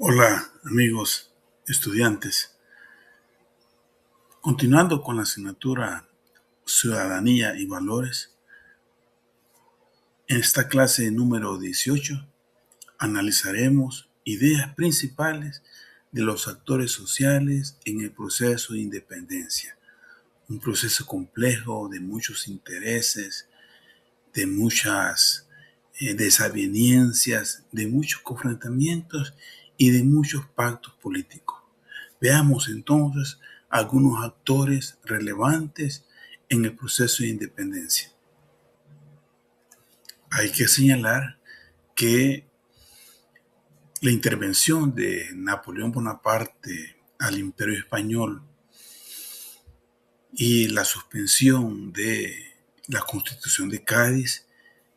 Hola amigos estudiantes, continuando con la asignatura Ciudadanía y Valores, en esta clase número 18 analizaremos ideas principales de los actores sociales en el proceso de independencia, un proceso complejo de muchos intereses, de muchas desavenencias, de muchos confrontamientos y de muchos pactos políticos. Veamos entonces algunos actores relevantes en el proceso de independencia. Hay que señalar que la intervención de Napoleón Bonaparte al Imperio Español y la suspensión de la Constitución de Cádiz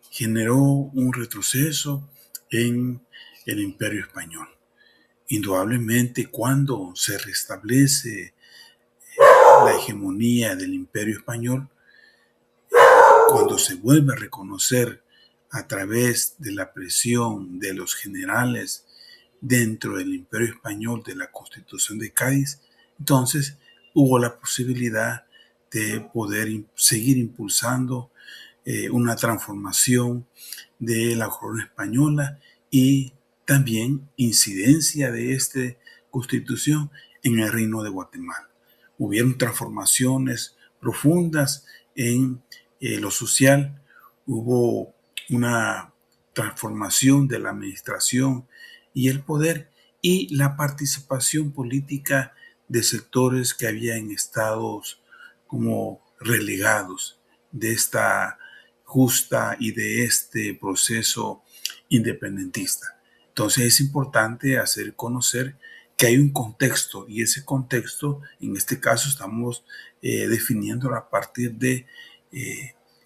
generó un retroceso en el Imperio Español. Indudablemente, cuando se restablece la hegemonía del Imperio Español, cuando se vuelve a reconocer a través de la presión de los generales dentro del Imperio Español de la Constitución de Cádiz, entonces hubo la posibilidad de poder seguir impulsando una transformación de la corona española y también incidencia de esta constitución en el Reino de Guatemala. Hubieron transformaciones profundas en lo social, hubo una transformación de la administración y el poder y la participación política de sectores que habían estado como relegados de esta justa y de este proceso independentista. Entonces es importante hacer conocer que hay un contexto y ese contexto, en este caso estamos definiéndolo a partir de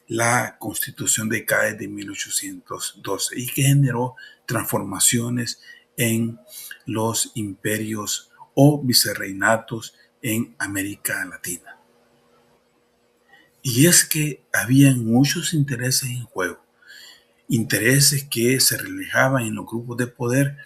la Constitución de Cádiz de 1812 y que generó transformaciones en los imperios o vicerreinatos en América Latina. Y es que habían muchos intereses en juego, intereses que se reflejaban en los grupos de poder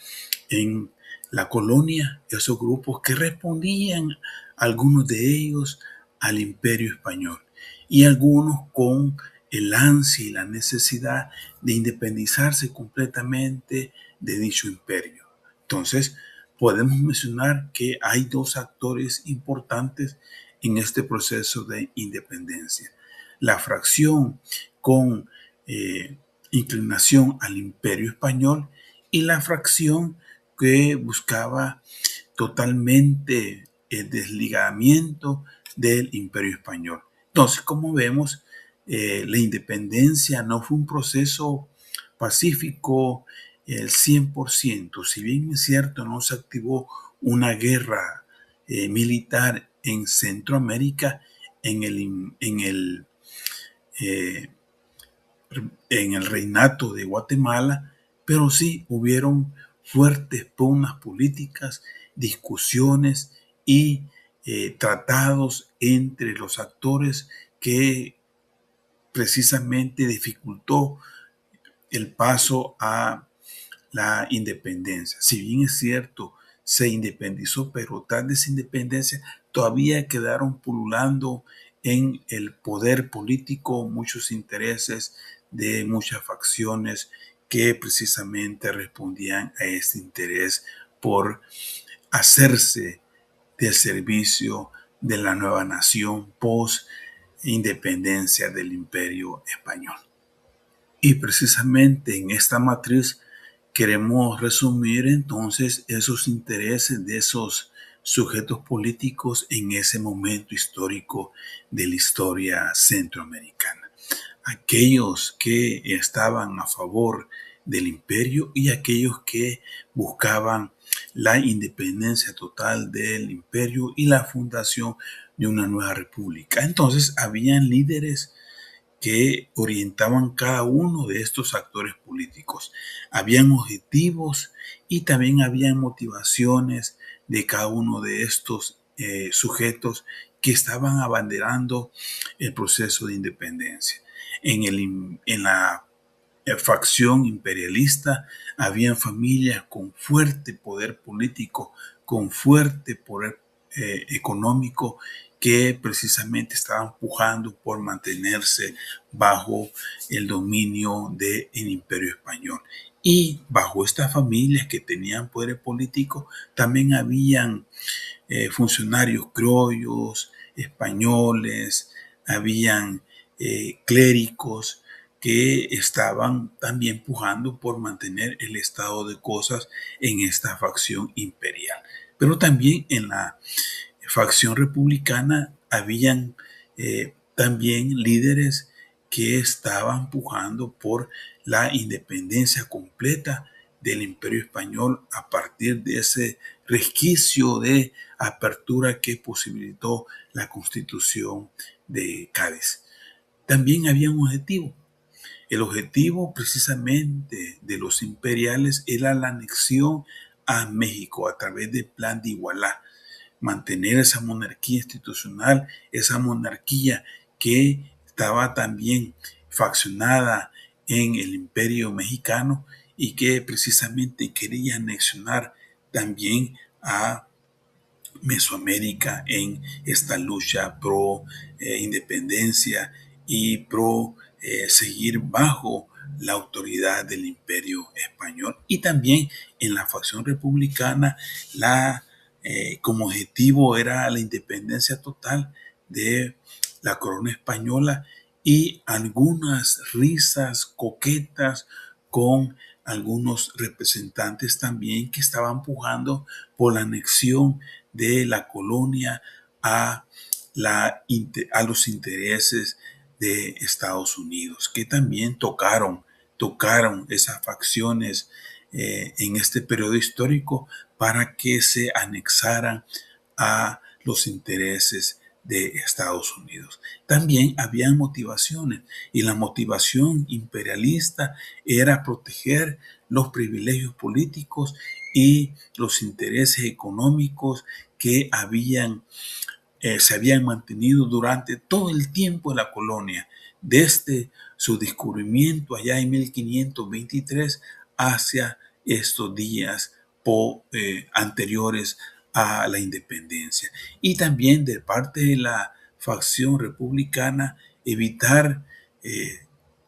en la colonia, esos grupos que respondían, algunos de ellos, al Imperio Español y algunos con el ansia y la necesidad de independizarse completamente de dicho imperio. Entonces, podemos mencionar que hay dos actores importantes en este proceso de independencia. La fracción con inclinación al Imperio Español y la fracción que buscaba totalmente el desligamiento del Imperio Español. Entonces, como vemos, la independencia no fue un proceso pacífico el 100%. Si bien es cierto, no se activó una guerra militar en Centroamérica, en eh, el reinato de Guatemala, pero sí hubieron fuertes pugnas políticas, discusiones y tratados entre los actores que precisamente dificultó el paso a la independencia. Si bien es cierto, se independizó, pero tras de esa independencia todavía quedaron pululando en el poder político muchos intereses de muchas facciones que precisamente respondían a este interés por hacerse del servicio de la nueva nación post independencia del Imperio Español. Y precisamente en esta matriz queremos resumir entonces esos intereses de esos sujetos políticos en ese momento histórico de la historia centroamericana. Aquellos que estaban a favor del imperio y aquellos que buscaban la independencia total del imperio y la fundación de una nueva república. Entonces habían líderes que orientaban cada uno de estos actores políticos. Habían objetivos y también habían motivaciones de cada uno de estos sujetos que estaban abanderando el proceso de independencia. En facción imperialista, habían familias con fuerte poder político, con fuerte poder económico, que precisamente estaban pujando por mantenerse bajo el dominio del Imperio Español. Y bajo estas familias que tenían poder político, también habían funcionarios criollos, españoles, habían clérigos que estaban también pujando por mantener el estado de cosas en esta facción imperial. Pero también en la facción republicana habían también líderes que estaban pujando por la independencia completa del Imperio Español a partir de ese resquicio de apertura que posibilitó la Constitución de Cádiz. También había un objetivo. El objetivo precisamente de los imperiales era la anexión a México a través del Plan de Igualá, mantener esa monarquía institucional, esa monarquía que estaba también faccionada en el Imperio Mexicano y que precisamente quería anexionar también a Mesoamérica en esta lucha pro independencia y pro seguir bajo la autoridad del Imperio Español. Y también en la facción republicana, como objetivo era la independencia total de la corona española y algunas risas coquetas con algunos representantes también que estaban pujando por la anexión de la colonia a, a los intereses de Estados Unidos, que también tocaron esas facciones en este periodo histórico para que se anexaran a los intereses de Estados Unidos. También había motivaciones y la motivación imperialista era proteger los privilegios políticos y los intereses económicos que se habían mantenido durante todo el tiempo de la colonia, desde su descubrimiento allá en 1523 hacia estos días anteriores a la independencia. Y también de parte de la facción republicana, evitar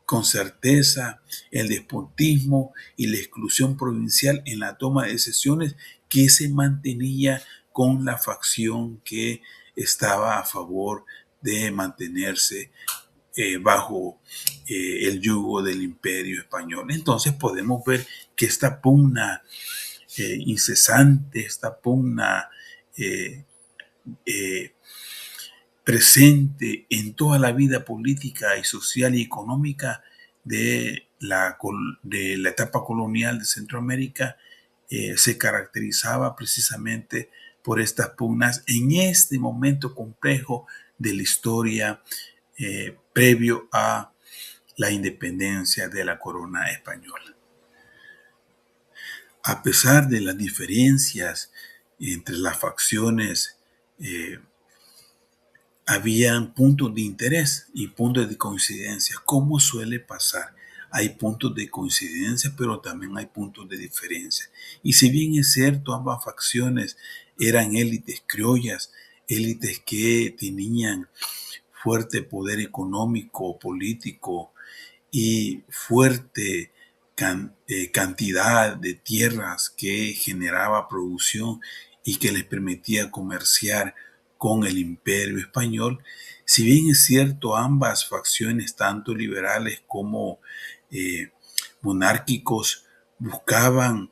con certeza el despotismo y la exclusión provincial en la toma de decisiones que se mantenía con la facción que estaba a favor de mantenerse bajo el yugo del Imperio Español. Entonces podemos ver que esta pugna incesante, esta pugna eh, eh, presente en toda la vida política y social y económica de la etapa colonial de Centroamérica, se caracterizaba precisamente por estas pugnas en este momento complejo de la historia previo a la independencia de la corona española. A pesar de las diferencias entre las facciones, habían puntos de interés y puntos de coincidencia, como suele pasar. Hay puntos de coincidencia, pero también hay puntos de diferencia. Y si bien es cierto, ambas facciones eran élites criollas, élites que tenían fuerte poder económico, político y fuerte cantidad de tierras que generaba producción y que les permitía comerciar con el Imperio Español. Si bien es cierto, ambas facciones, tanto liberales como monárquicos, buscaban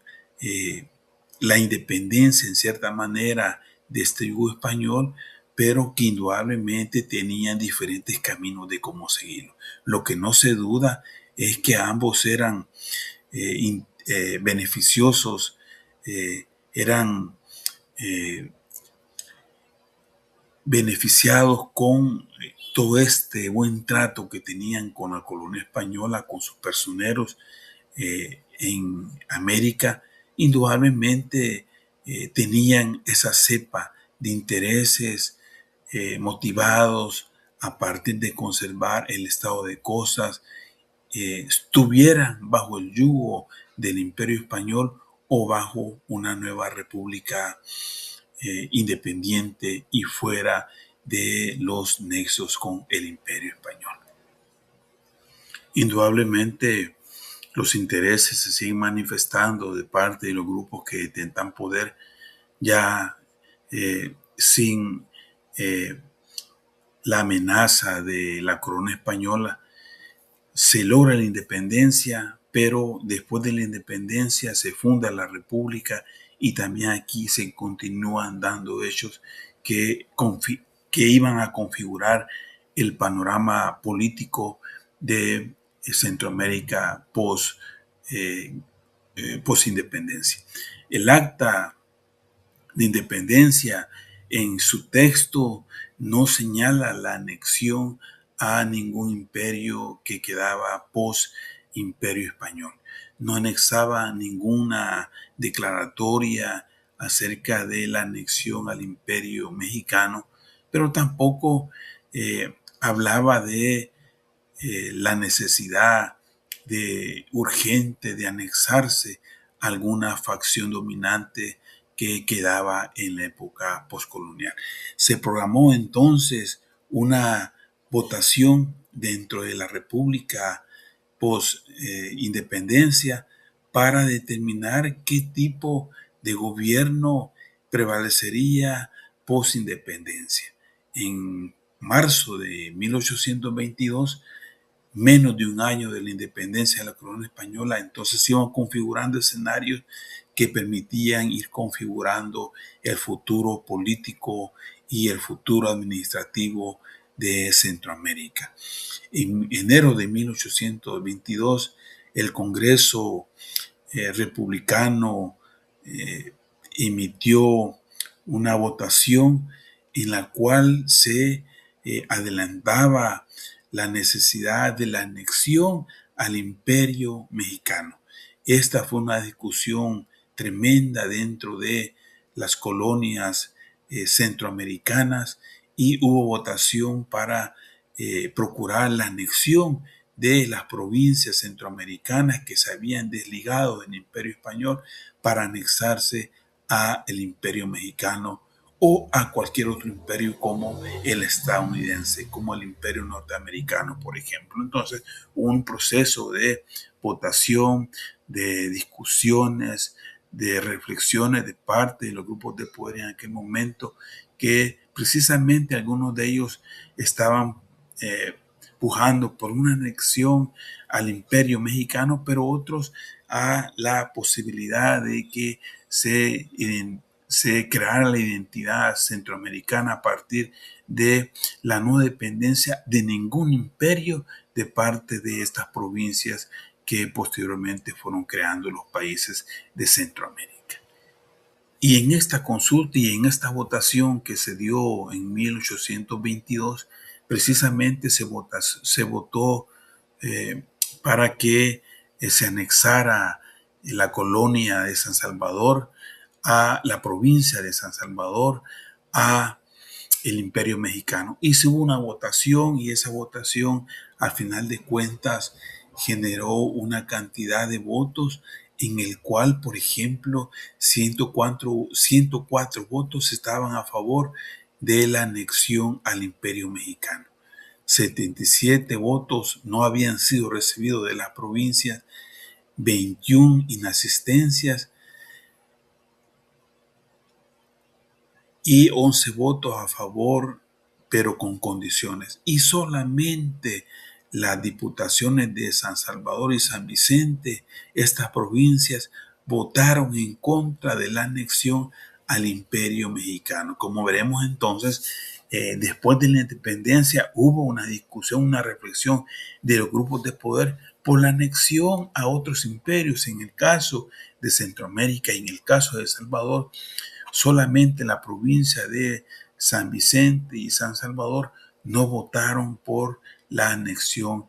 la independencia en cierta manera de este yugo español, pero que indudablemente tenían diferentes caminos de cómo seguirlo. Lo que no se duda es que ambos eran beneficiosos, eran beneficiados con todo este buen trato que tenían con la colonia española, con sus personeros en América. Indudablemente tenían esa cepa de intereses motivados a partir de conservar el estado de cosas estuvieran bajo el yugo del Imperio Español o bajo una nueva república independiente y fuera de los nexos con el Imperio Español. Indudablemente, los intereses se siguen manifestando de parte de los grupos que detentan poder ya sin la amenaza de la corona española. Se logra la independencia, pero después de la independencia se funda la república y también aquí se continúan dando hechos que, que iban a configurar el panorama político de Centroamérica post independencia. El acta de independencia en su texto no señala la anexión a ningún imperio que quedaba post imperio español. No anexaba ninguna declaratoria acerca de la anexión al imperio mexicano, pero tampoco hablaba de la necesidad urgente de anexarse a alguna facción dominante que quedaba en la época postcolonial. Se programó entonces una votación dentro de la República post-independencia para determinar qué tipo de gobierno prevalecería post-independencia. En marzo de 1822, menos de un año de la independencia de la corona española, entonces se iban configurando escenarios que permitían ir configurando el futuro político y el futuro administrativo de Centroamérica. En enero de 1822, el Congreso republicano emitió una votación en la cual se adelantaba la necesidad de la anexión al imperio mexicano. Esta fue una discusión tremenda dentro de las colonias centroamericanas y hubo votación para procurar la anexión de las provincias centroamericanas que se habían desligado del imperio español para anexarse al imperio mexicano o a cualquier otro imperio como el estadounidense, como el imperio norteamericano, por ejemplo. Entonces, un proceso de votación, de discusiones, de reflexiones de parte de los grupos de poder en aquel momento, que precisamente algunos de ellos estaban pujando por una anexión al imperio mexicano, pero otros a la posibilidad de que se creara la identidad centroamericana a partir de la no dependencia de ningún imperio de parte de estas provincias que posteriormente fueron creando los países de Centroamérica. Y en esta consulta y en esta votación que se dio en 1822, precisamente se votó para que se anexara la colonia de San Salvador a la provincia de San Salvador, a el imperio mexicano. Y se hubo una votación y esa votación al final de cuentas generó una cantidad de votos en el cual, por ejemplo, 104 votos estaban a favor de la anexión al imperio mexicano. 77 votos no habían sido recibidos de las provincias, 21 inasistencias y 11 votos a favor, pero con condiciones. Y solamente las diputaciones de San Salvador y San Vicente, estas provincias, votaron en contra de la anexión al imperio mexicano. Como veremos entonces, después de la independencia hubo una discusión, una reflexión de los grupos de poder por la anexión a otros imperios. En el caso de Centroamérica y en el caso de El Salvador, solamente la provincia de San Vicente y San Salvador no votaron por la anexión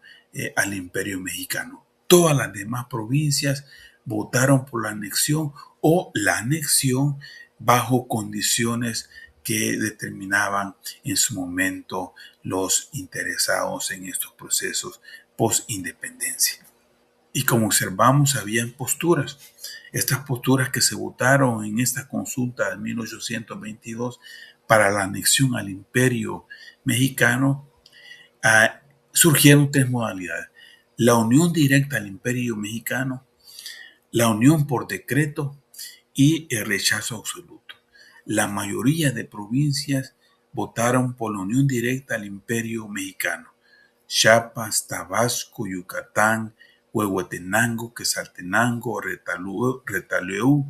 al imperio mexicano. Todas las demás provincias votaron por la anexión o la anexión bajo condiciones que determinaban en su momento los interesados en estos procesos post-independencia. Y como observamos, habían posturas. Estas posturas que se votaron en esta consulta de 1822 para la anexión al Imperio Mexicano, surgieron tres modalidades: la unión directa al Imperio Mexicano, la unión por decreto y el rechazo absoluto. La mayoría de provincias votaron por la unión directa al Imperio Mexicano: Chiapas, Tabasco, Yucatán, Huehuetenango, Quetzaltenango, Retalhuleu,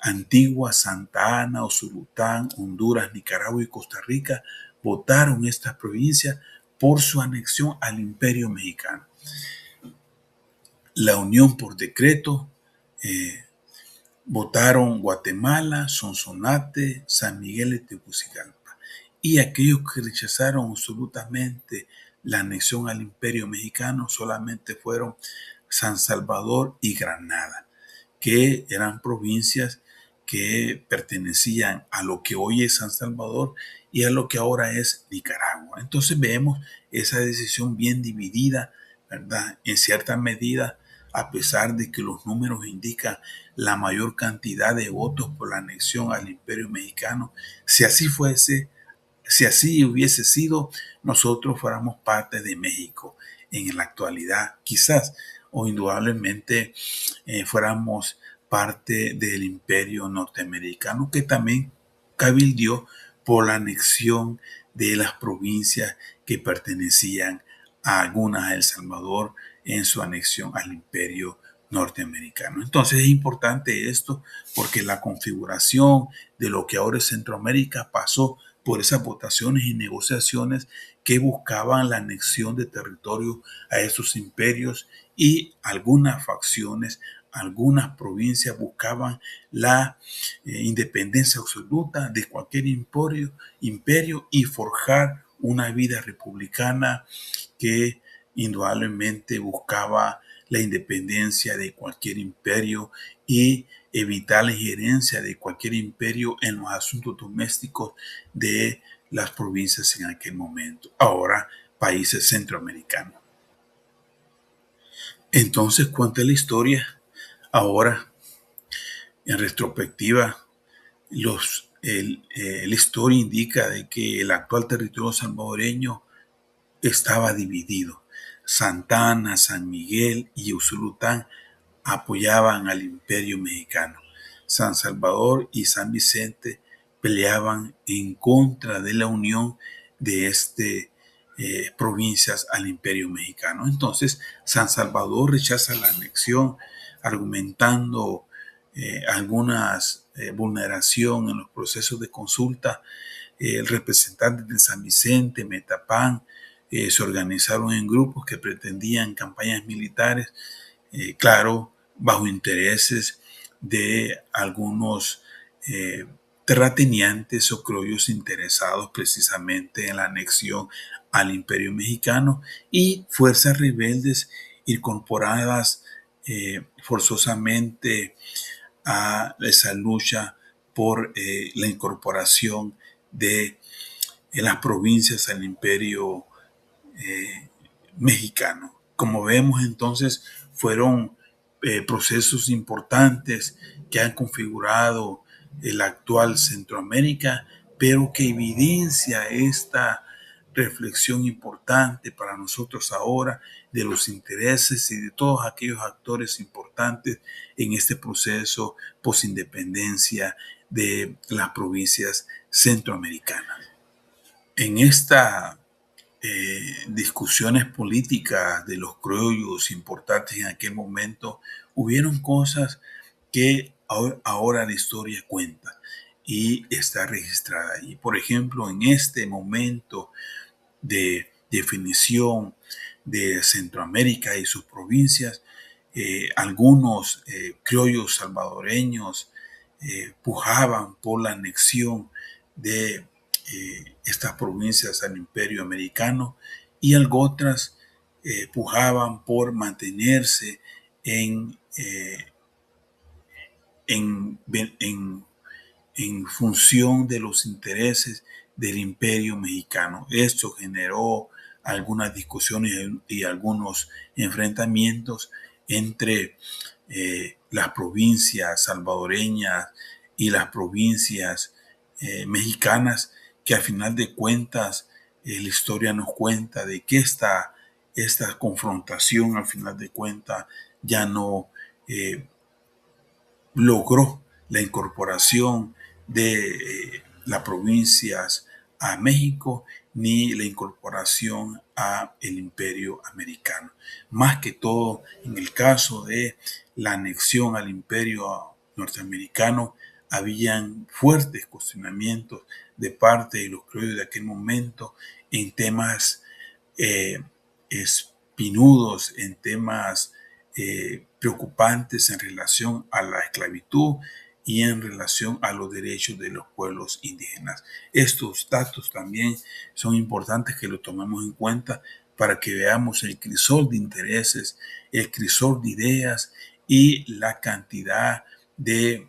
Antigua, Santa Ana, Usulután, Honduras, Nicaragua y Costa Rica votaron estas provincias por su anexión al Imperio Mexicano. La unión por decreto, votaron Guatemala, Sonsonate, San Miguel y Tegucigalpa. Y aquellos que rechazaron absolutamente la anexión al Imperio Mexicano solamente fueron San Salvador y Granada, que eran provincias que pertenecían a lo que hoy es San Salvador y a lo que ahora es Nicaragua. Entonces vemos esa decisión bien dividida, ¿verdad? En cierta medida, a pesar de que los números indican la mayor cantidad de votos por la anexión al Imperio Mexicano, si así fuese, si así hubiese sido, nosotros fuéramos parte de México en la actualidad, quizás, o indudablemente fuéramos parte del Imperio norteamericano, que también cabildió por la anexión de las provincias que pertenecían a algunas a El Salvador en su anexión al Imperio norteamericano. Entonces es importante esto porque la configuración de lo que ahora es Centroamérica pasó por esas votaciones y negociaciones que buscaban la anexión de territorio a esos imperios, y algunas facciones, algunas provincias buscaban la independencia absoluta de cualquier imperio y forjar una vida republicana que indudablemente buscaba la independencia de cualquier imperio y evitar la injerencia de cualquier imperio en los asuntos domésticos de las provincias en aquel momento, ahora países centroamericanos. Entonces cuenta la historia. Ahora, en retrospectiva, la historia indica de que el actual territorio salvadoreño estaba dividido. Santa Ana, San Miguel y Usulután apoyaban al Imperio Mexicano. San Salvador y San Vicente peleaban en contra de la unión de provincias al Imperio Mexicano. Entonces, San Salvador rechaza la anexión, argumentando algunas vulneración en los procesos de consulta. El representante de San Vicente, Metapán, se organizaron en grupos que pretendían campañas militares, claro, bajo intereses de algunos terratenientes o criollos interesados precisamente en la anexión al Imperio Mexicano, y fuerzas rebeldes incorporadas forzosamente a esa lucha por la incorporación de las provincias al Imperio Mexicano. Como vemos, entonces fueron procesos importantes que han configurado el actual Centroamérica, pero que evidencia esta reflexión importante para nosotros ahora de los intereses y de todos aquellos actores importantes en este proceso posindependencia de las provincias centroamericanas. En esta discusiones políticas de los criollos importantes en aquel momento, hubieron cosas que ahora la historia cuenta y está registrada ahí. Por ejemplo, en este momento de definición de Centroamérica y sus provincias, algunos criollos salvadoreños pujaban por la anexión de estas provincias al Imperio Americano, y otras pujaban por mantenerse en, en, en función de los intereses del Imperio Mexicano. Esto generó algunas discusiones y algunos enfrentamientos entre las provincias salvadoreñas y las provincias mexicanas, que al final de cuentas la historia nos cuenta de que esta confrontación al final de cuentas ya no eh, logró la incorporación de las provincias a México ni la incorporación a el imperio americano. Más que todo en el caso de la anexión al imperio norteamericano, habían fuertes cuestionamientos de parte de los criollos de aquel momento en temas eh, espinudos, en temas preocupantes en relación a la esclavitud y en relación a los derechos de los pueblos indígenas. Estos datos también son importantes que lo tomemos en cuenta para que veamos el crisol de intereses, el crisol de ideas y la cantidad de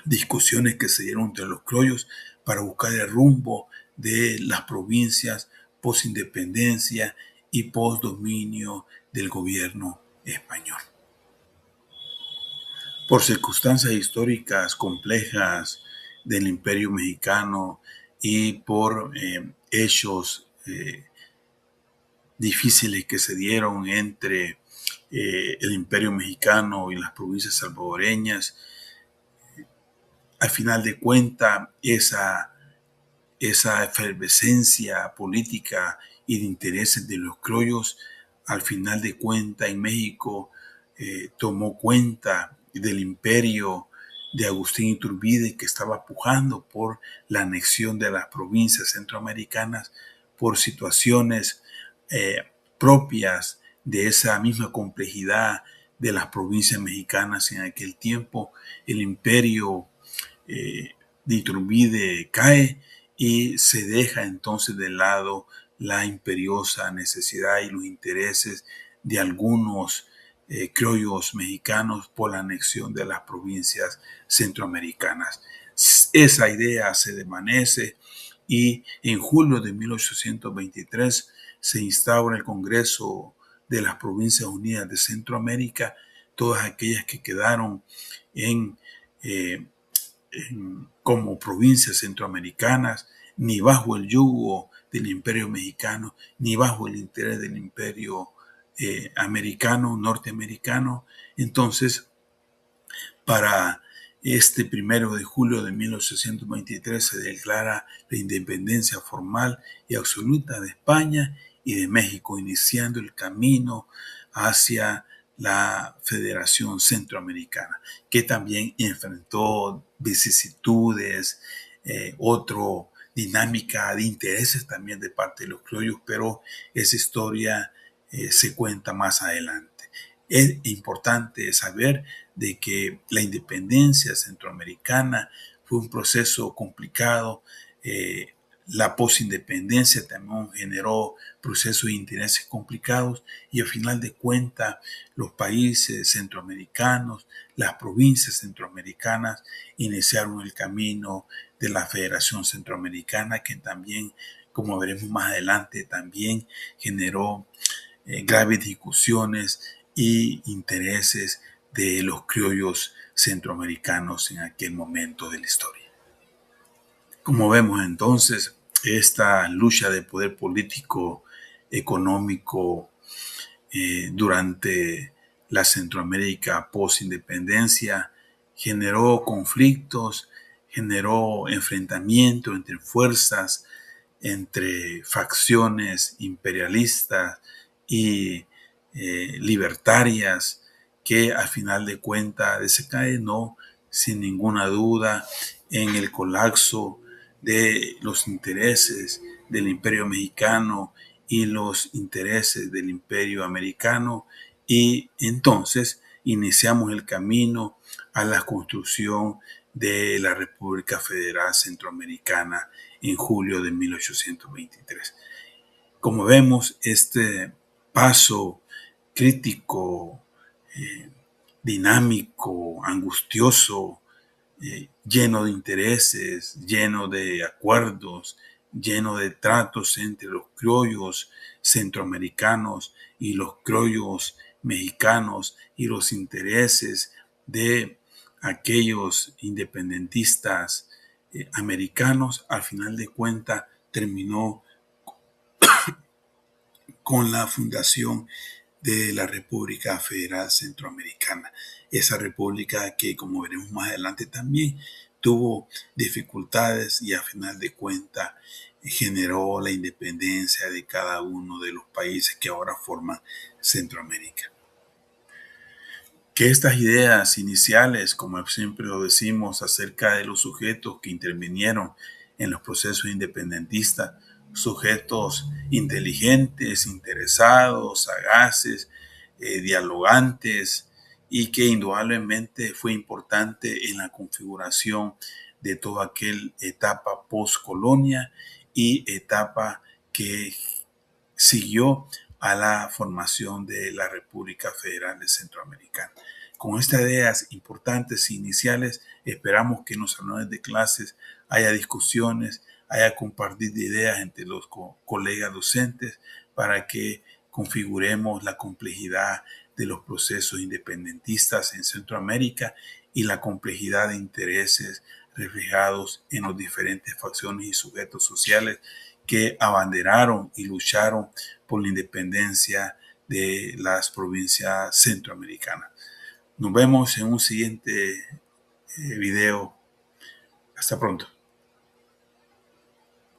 discusiones que se dieron entre los criollos para buscar el rumbo de las provincias post-independencia y post-dominio del gobierno español. Por circunstancias históricas complejas del imperio mexicano y por hechos difíciles que se dieron entre el imperio mexicano y las provincias salvadoreñas, al final de cuentas esa efervescencia política y de intereses de los criollos, al final de cuentas en México tomó cuenta del imperio de Agustín Iturbide, que estaba pujando por la anexión de las provincias centroamericanas por situaciones propias de esa misma complejidad de las provincias mexicanas en aquel tiempo. El imperio de Iturbide cae y se deja entonces de lado la imperiosa necesidad y los intereses de algunos criollos mexicanos por la anexión de las provincias centroamericanas. Esa idea se desvanece y en julio de 1823 se instaura el Congreso de las Provincias Unidas de Centroamérica, todas aquellas que quedaron eh, como provincias centroamericanas, ni bajo el yugo del imperio mexicano, ni bajo el interés del imperio americano, norteamericano. Entonces, para este 1 de julio de 1823 se declara la independencia formal y absoluta de España y de México, iniciando el camino hacia la Federación Centroamericana, que también enfrentó vicisitudes, otro dinámica de intereses también de parte de los criollos, pero esa historia se cuenta más adelante. Es importante saber de que la independencia centroamericana fue un proceso complicado. La posindependencia también generó procesos de intereses complicados y al final de cuentas los países centroamericanos, las provincias centroamericanas iniciaron el camino de la Federación Centroamericana, que también, como veremos más adelante, también generó graves discusiones y intereses de los criollos centroamericanos en aquel momento de la historia. Como vemos entonces, esta lucha de poder político, económico durante la Centroamérica post-independencia generó conflictos, generó enfrentamientos entre fuerzas, entre facciones imperialistas y libertarias, que al final de cuentas desencadenó sin ninguna duda en el colapso de los intereses del imperio mexicano y los intereses del imperio americano, y entonces iniciamos el camino a la construcción de la República Federal Centroamericana en julio de 1823. Como vemos, este paso crítico, dinámico, angustioso, lleno de intereses, lleno de acuerdos, lleno de tratos entre los criollos centroamericanos y los criollos mexicanos y los intereses de aquellos independentistas americanos, al final de cuentas terminó con la fundación de la República Federal Centroamericana. Esa república que, como veremos más adelante, también tuvo dificultades y a final de cuentas generó la independencia de cada uno de los países que ahora forman Centroamérica. Que estas ideas iniciales, como siempre lo decimos, acerca de los sujetos que intervinieron en los procesos independentistas, sujetos inteligentes, interesados, sagaces, dialogantes, y que indudablemente fue importante en la configuración de toda aquella etapa post-colonia y etapa que siguió a la formación de la República Federal de Centroamericana. Con estas ideas importantes e iniciales, esperamos que en los salones de clases haya discusiones, haya compartir de ideas entre los colegas docentes para que configuremos la complejidad de los procesos independentistas en Centroamérica y la complejidad de intereses reflejados en las diferentes facciones y sujetos sociales que abanderaron y lucharon por la independencia de las provincias centroamericanas. Nos vemos en un siguiente video. Hasta pronto.